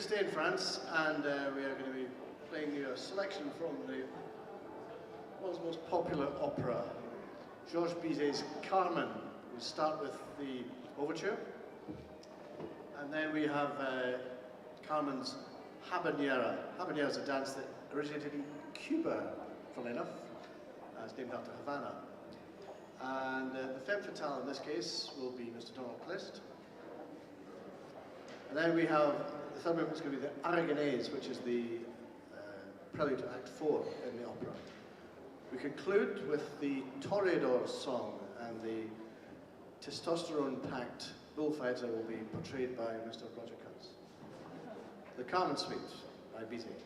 to stay in France, and we are going to be playing you a selection from the world's most popular opera, Georges Bizet's Carmen. We'll start with the overture, and then we have Carmen's Habanera. Habanera is a dance that originated in Cuba, funnily enough. It's named after Havana. And the femme fatale in this case will be Mr. Donald Clist. And then we have the third movement is going to be the Aragonese, which is the prelude to Act 4 in the opera. We conclude with the Toreador song, and the testosterone-packed bullfighter will be portrayed by Mr. Roger Cutts. The Carmen Suite by Bizet.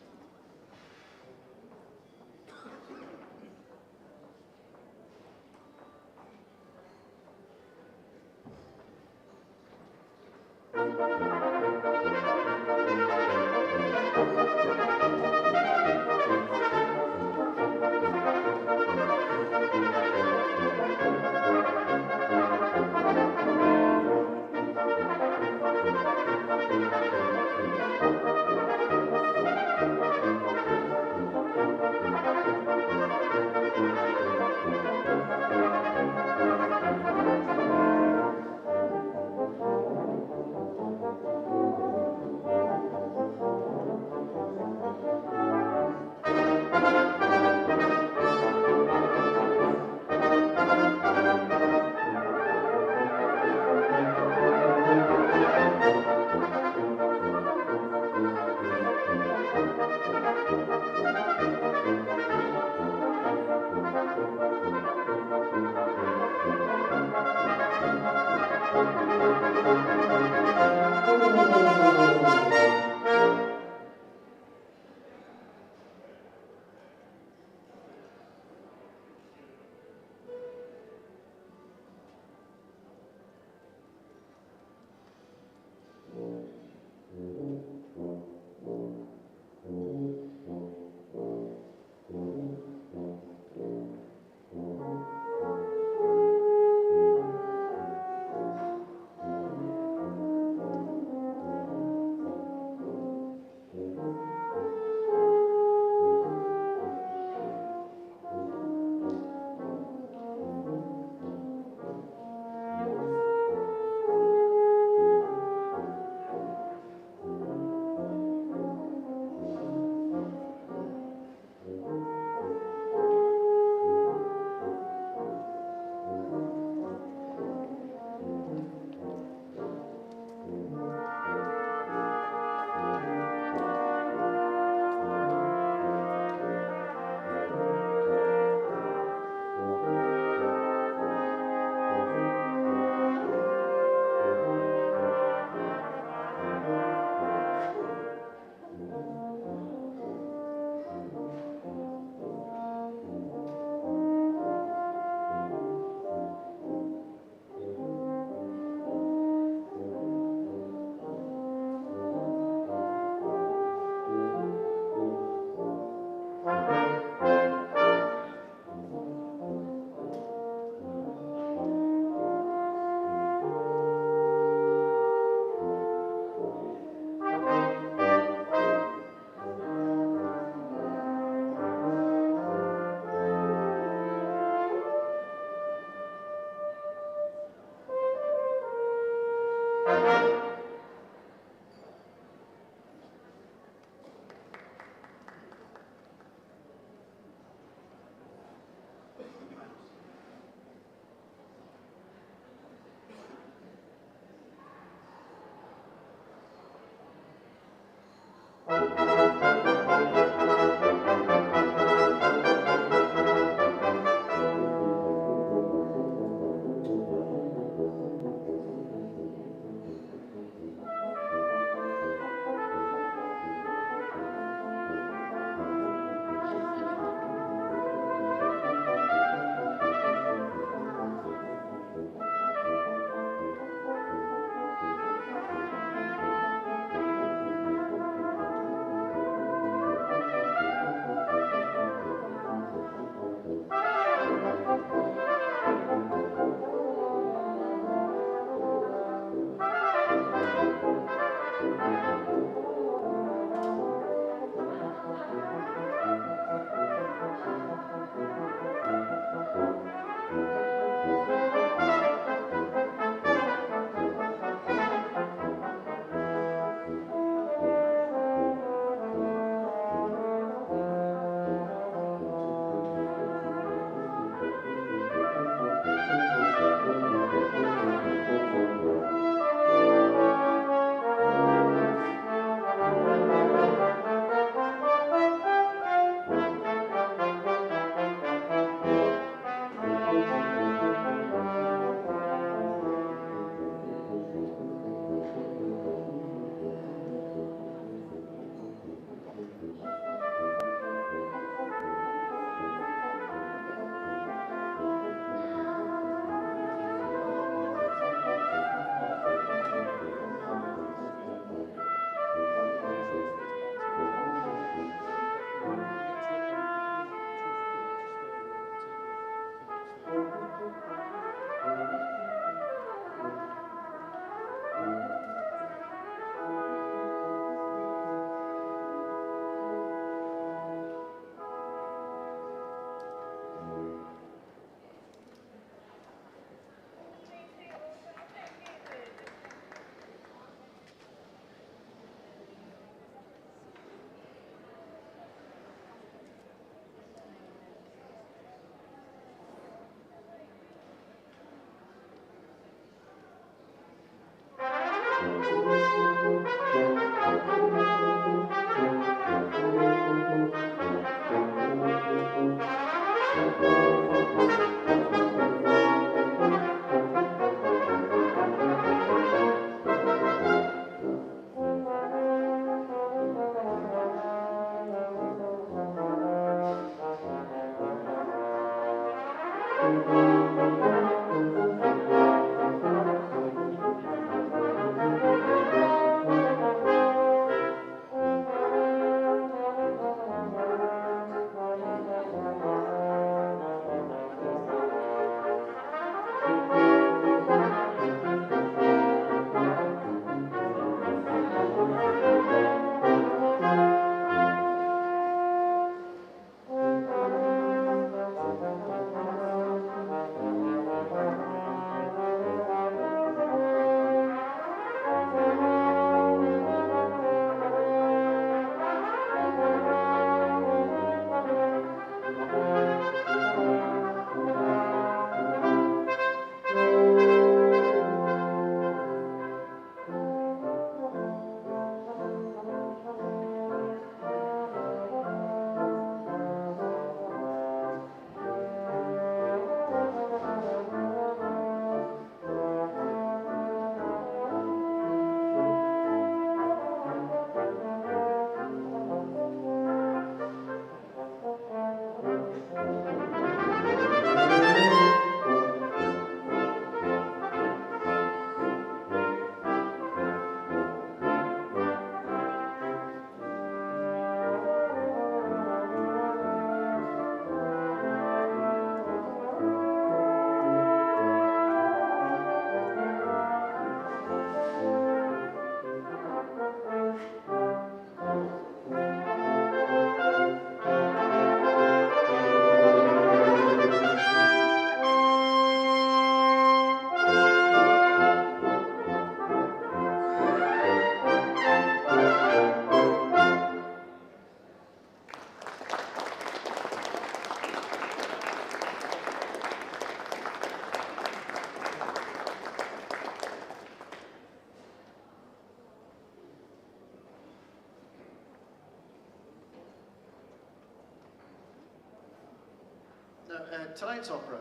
Tonight's opera,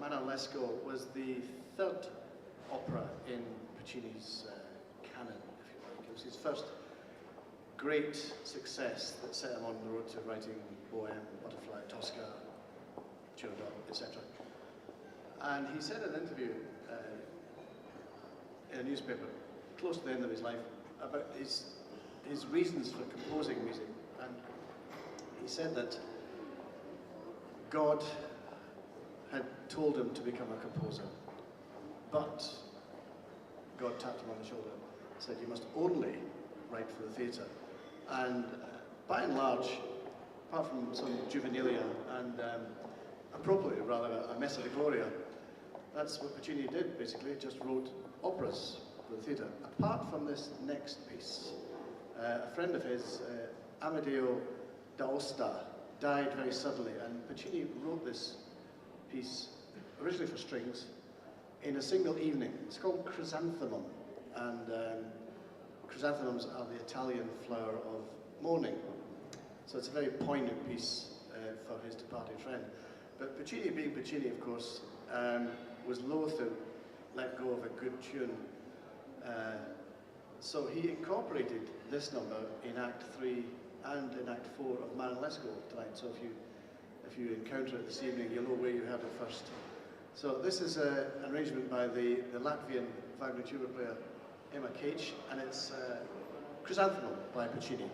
Manolesco, was the third opera in Puccini's canon, if you like. It was his first great success that set him on the road to writing Bohème, Butterfly, Tosca, Turandot, etc. And he said in an interview in a newspaper, close to the end of his life, about his reasons for composing music. And he said that God had told him to become a composer, but God tapped him on the shoulder and said, you must only write for the theatre. And by and large, apart from some juvenilia and appropriately rather a messa di gloria, that's what Puccini did basically, just wrote operas for the theatre. Apart from this next piece, a friend of his, Amedeo d'Aosta, died very suddenly, and Puccini wrote this piece, originally for strings, in a single evening. It's called Chrysanthemum, and chrysanthemums are the Italian flower of mourning. So it's a very poignant piece for his departing friend. But Puccini, being Puccini, of course, was loath to let go of a good tune. So he incorporated this number in Act 3 and in Act 4 of Manolesco tonight. So if you encounter it this evening, you'll know where you heard it first. So this is an arrangement by the Latvian Wagner tuba player Emma Cage, and it's Chrysanthemum by Puccini.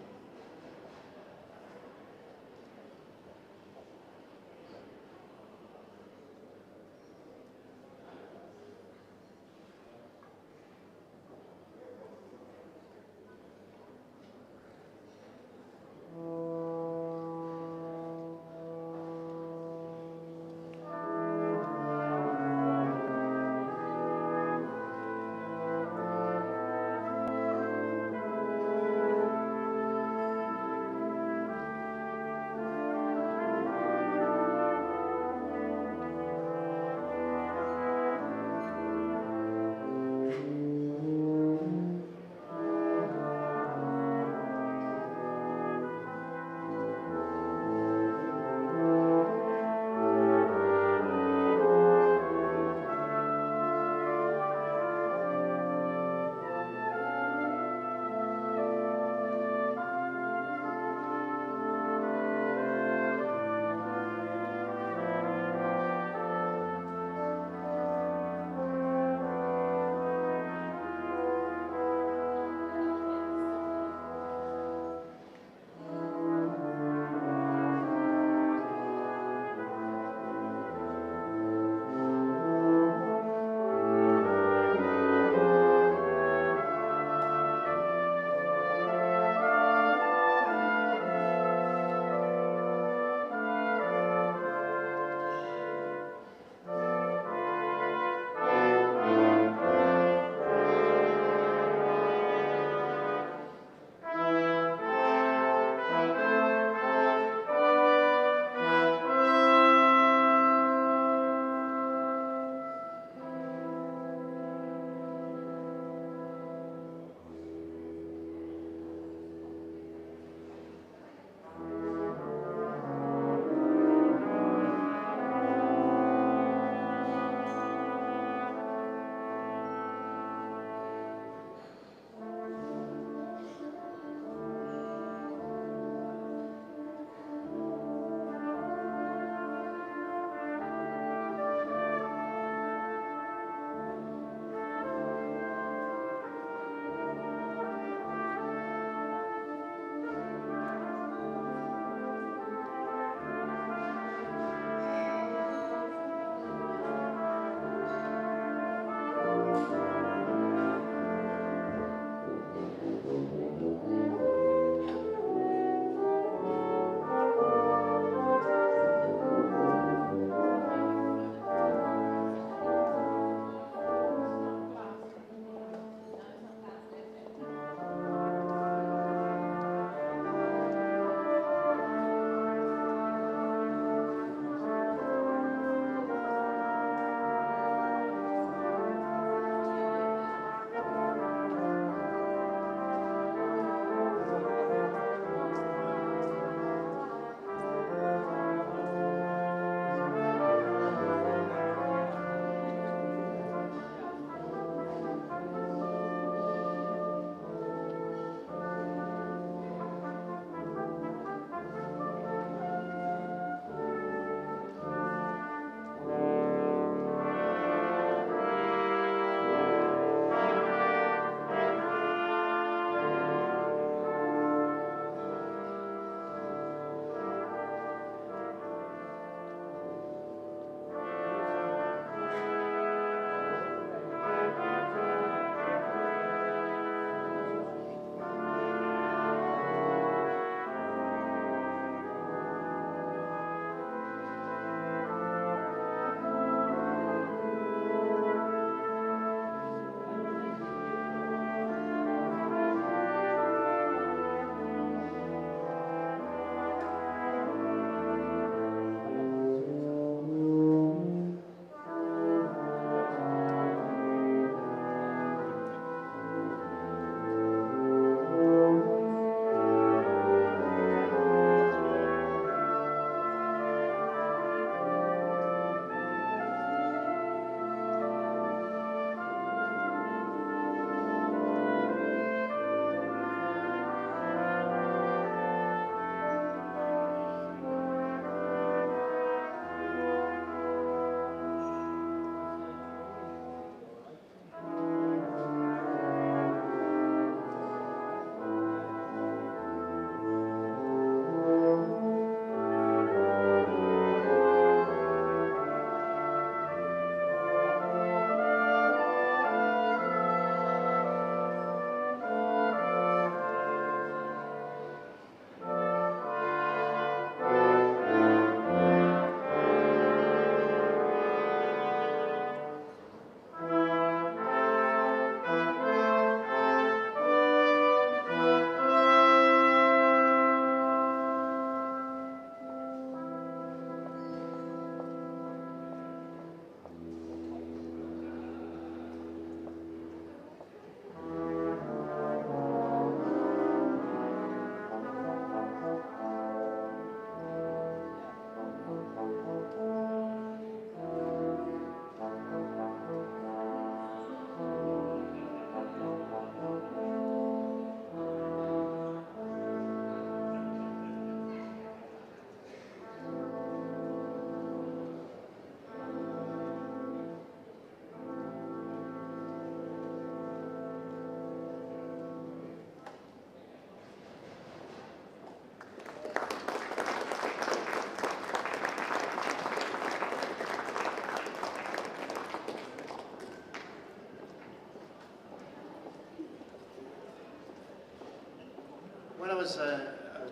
when I was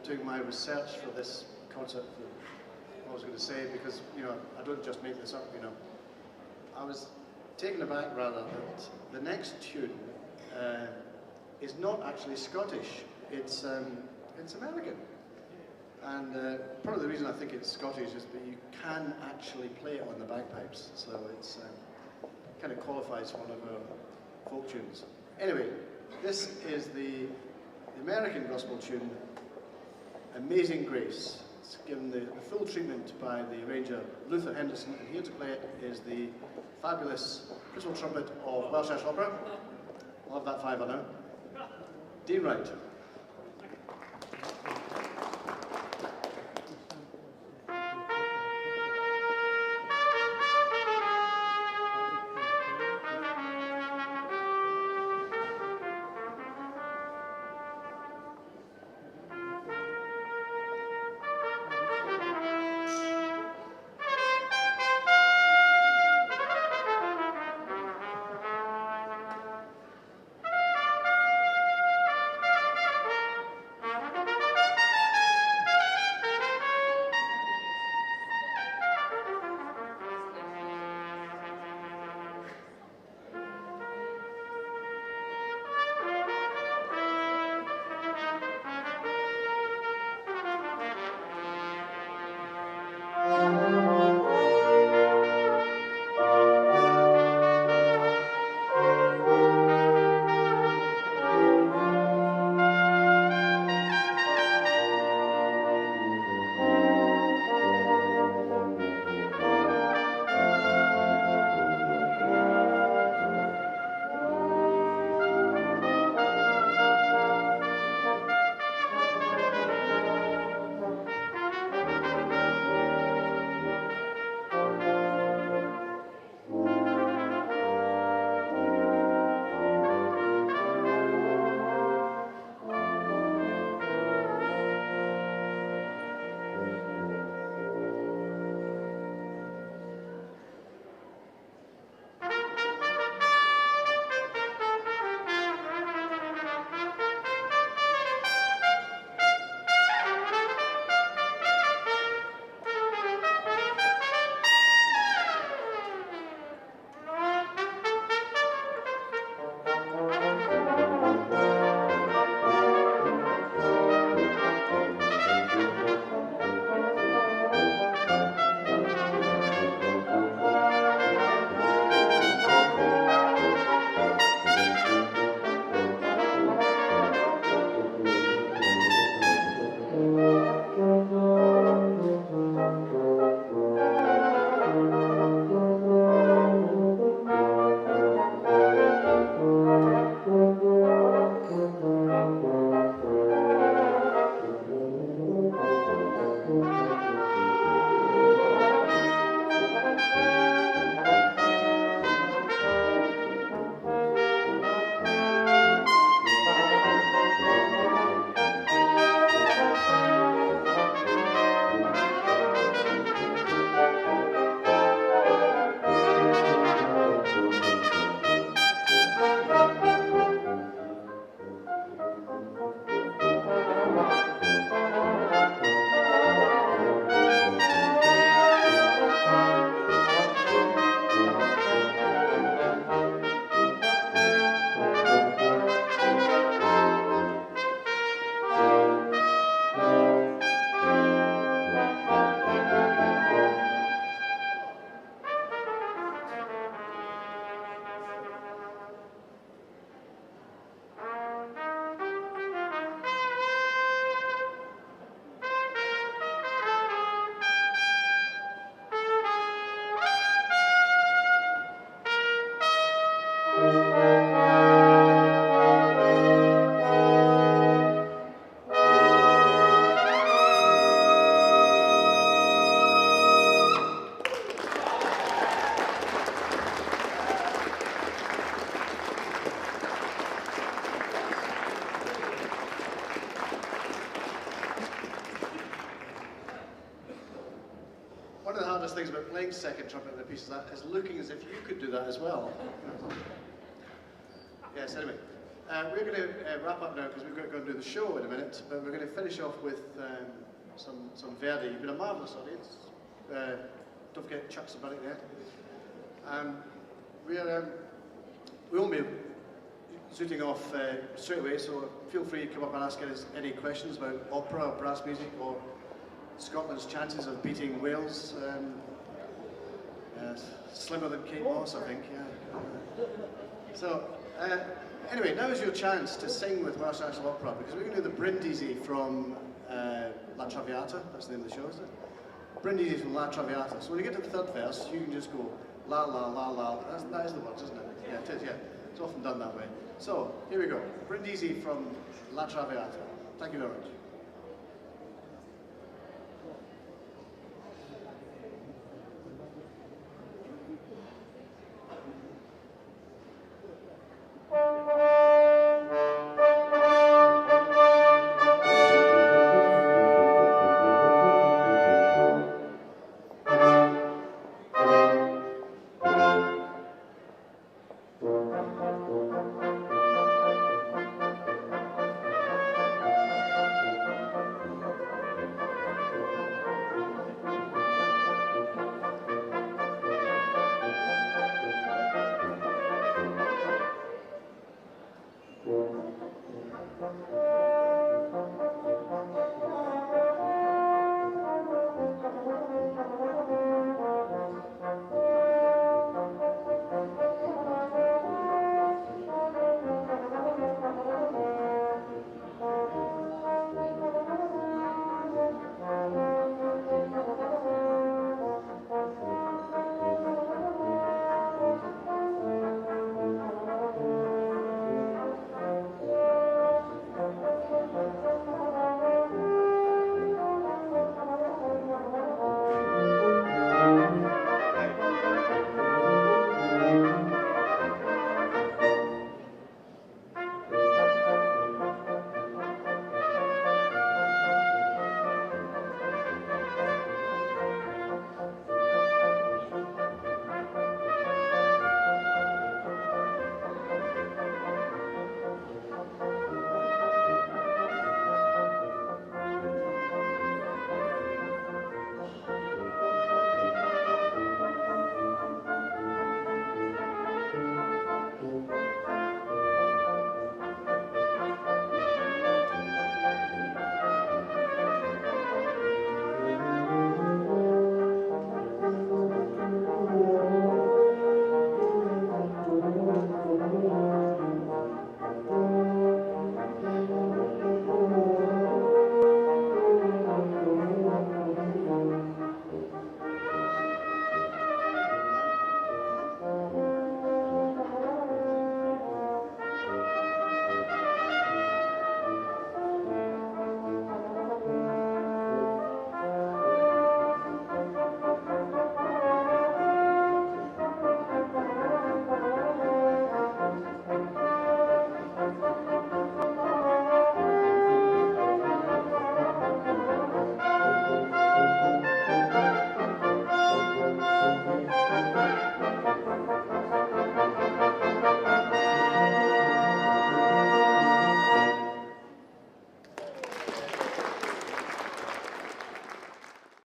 doing my research for this concert, what I was going to say, because I don't just make this up, I was taken aback rather that the next tune is not actually Scottish. It's American. And part of the reason I think it's Scottish is that you can actually play it on the bagpipes, so it's kind of qualifies for one of our folk tunes. Anyway, this is the American gospel tune, Amazing Grace. It's given the full treatment by the arranger Luther Henderson, and here to play it is the fabulous crystal trumpet of Welsh National Opera. Love that fiver now. Dean Wright. Things about playing second trumpet in a piece of that is looking as if you could do that as well. Yes, anyway, We're going to wrap up now because we're going to go and do the show in a minute, but we're going to finish off with some Verdi. You've been a marvellous audience. Don't forget Chuck's about it there. We won't be zooting off straight away, so feel free to come up and ask us any questions about opera or brass music or Scotland's chances of beating Wales. Slimmer than Kate Moss, I think. Yeah. So, anyway, now is your chance to sing with Welsh National Opera, because we're going to do the Brindisi from La Traviata. That's the name of the show, isn't it? Brindisi from La Traviata. So when you get to the third verse, you can just go la la la la. That is the words, isn't it? Yeah, it is, yeah. It's often done that way. So, here we go. Brindisi from La Traviata. Thank you very much.